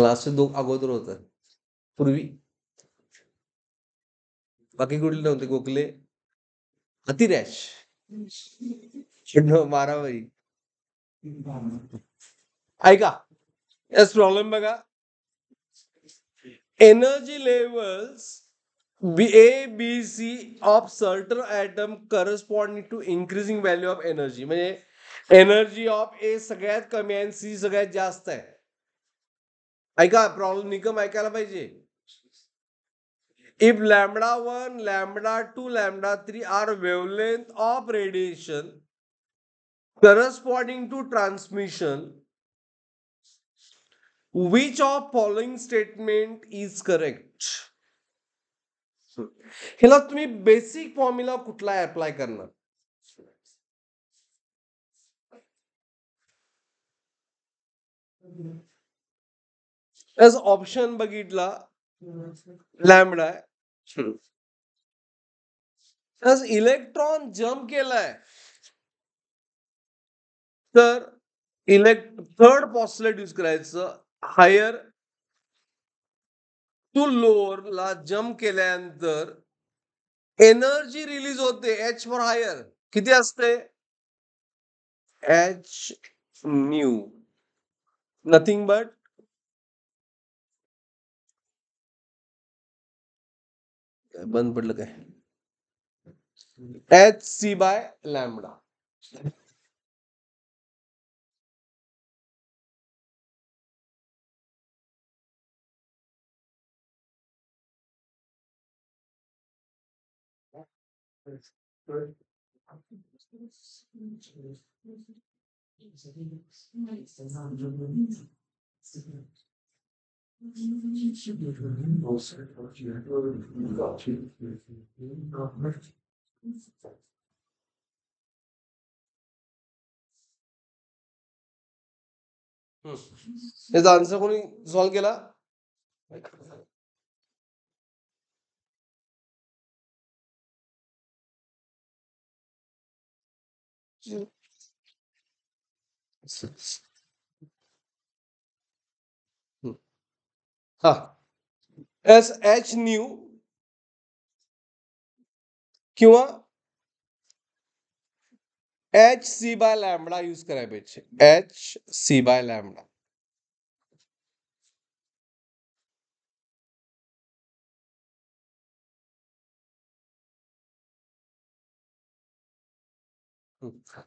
Last अगोदर होतं पूर्वी. बाकी कुठले नव्हते. गोखले, अतिरॅश, मारामारी. ऐका, याच प्रॉब्लेम बघा. Energy levels A, B, C of certain atom corresponding to increasing value of energy. म्हणजे एनर्जी ऑफ ए सगळ्यात कमी आहे आणि सी सगळ्यात जास्त आहे. ऐका, प्रॉब्लेम निकम ऐकायला पाहिजे. If lambda 1, lambda 2, lambda 3 are wavelength of radiation corresponding to transmission, which of following statement is correct? ह्याला तुम्ही बेसिक फॉर्म्युला कुठला अप्लाय करणार? एज ऑप्शन बघितला लॅम्बडा आहे. एज इलेक्ट्रॉन जम्प केलाय तर थर्ड पॉस्टुलेट यूज करायचं. हायर टू लोअर ला जम्प केल्यानंतर एनर्जी रिलीज होते एच फॉर हायर. किती असते? एच न्यू, नथिंग बट बंद पडलं काय? H C by lambda. याचा आन्सर कोणी सॉल्व केला? हा, एस एच न्यू किंवा H C by lambda use करायला पाहिजे. H C by lambda.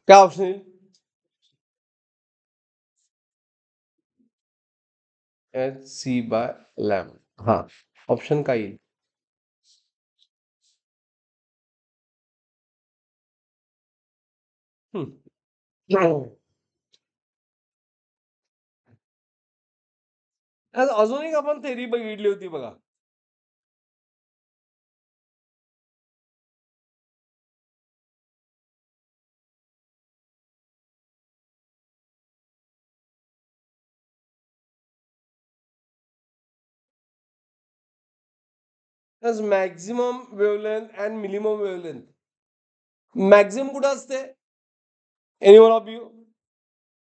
काय ऑप्शन येईल? H C by lambda. हा, ऑप्शन काय येईल? अजून एक आपण थेरी बघितली होती बघा. Maximum wavelength and minimum wavelength. Maximum कुठं असते? Any one of you?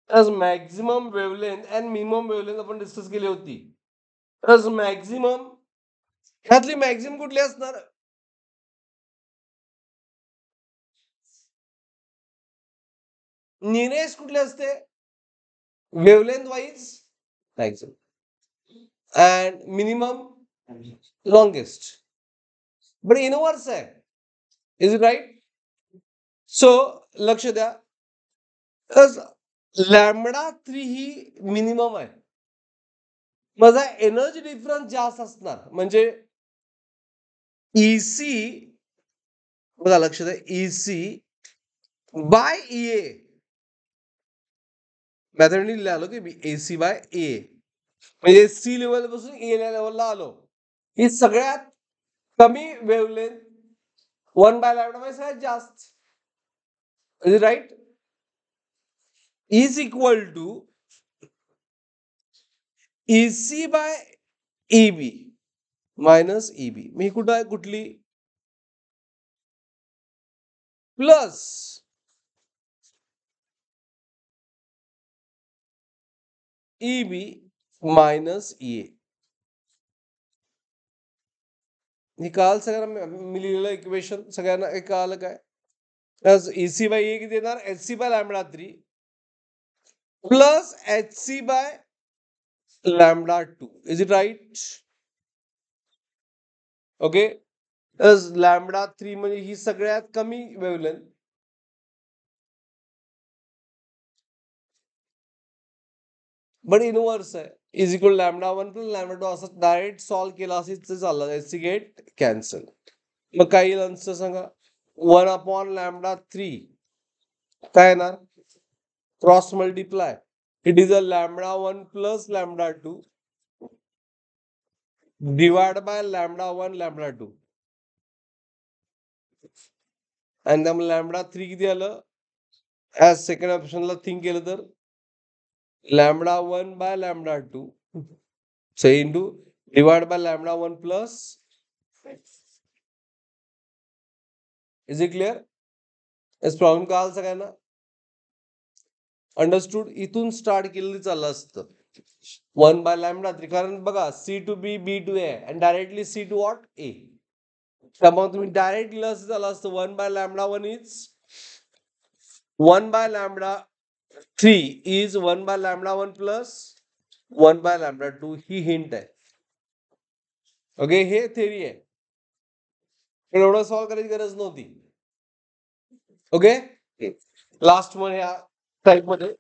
As maximum wavelength and minimum wavelength आपण डिस्कस केली होती. एज मॅक्झिमम ह्यातली मॅक्झिमम कुठली असणार? नियरेस्ट कुठले असते wavelength wise? Maximum. And minimum longest. But inverse आहे. Is it right? सो लक्ष द्या, लॅम्बडा 3 ही मिनिमम आहे. माझा एनर्जी डिफरन्स जास्त असणार. म्हणजे ईसी बघा, लक्ष द्या, ईसी बाय ए मेथडनी लिहिलो की एसी बाय ए, म्हणजे सी लेवल पासून ए लेवलला आलो. ही सगळ्यात कमी वेवलेंथ 1 बाय लॅम्बडा म्हणजे सगळ्यात जास्त. Is right? Is equal to EC by EB minus EB. मी कुठं आहे? कुठली? Plus EB minus A. हे कळालं सगळ्यांना? मी लिहिलेलं इक्वेशन सगळ्यांना हे कळालं काय? एसी बाय ए किती येणार? H C by lambda 3 plus H C by lambda 2. Is it right? Okay. Lambda 3 म्हणजे ही सगळ्यात कमी वेव्हलेंथ. बट इनवर्स आहे. Is equal lambda 1 plus lambda 2 असं डायरेक्ट सॉल्व्ह केला असेल तर चाललं. H C get cancel. मग काय येईल आन्सर सांगा? 1 अपॉन लॅमडा 3 काय येणार? Cross multiply. It is a lambda 1 plus lambda 2 divide by lambda 1 lambda 2. आणि त्यामुळे लॅमडा 3 किती आलं? ऍज सेकंड ऑप्शनला थिंक केलं तर लॅमडा 1 बाय लॅमडा 2 से into divide by lambda 1 plus. Is it clear? याच प्रॉब्लेम कळाल सगळ्यांना? अंडरस्टूड? इथून स्टार्ट केलेलं चाललं असतं 1 बाय लॅमडा 3. कारण बघा C to B, B to A and directly C to what A. त्यामुळे तुम्ही डायरेक्ट लिहिलं असं झालं असतं 1 by lambda 1 is 1 by lambda 3 is 1 by lambda 1 plus 1 by lambda 2. ही हिंट आहे. ओके, हे थेरी आहे. एवढं सॉल्व्ह करायची गरज नव्हती. ओके, लास्ट वन ह्या टाईप मध्ये.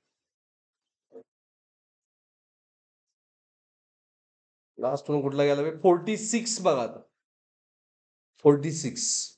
लास्ट वन कुठला गेला? 46 बघा आता. 46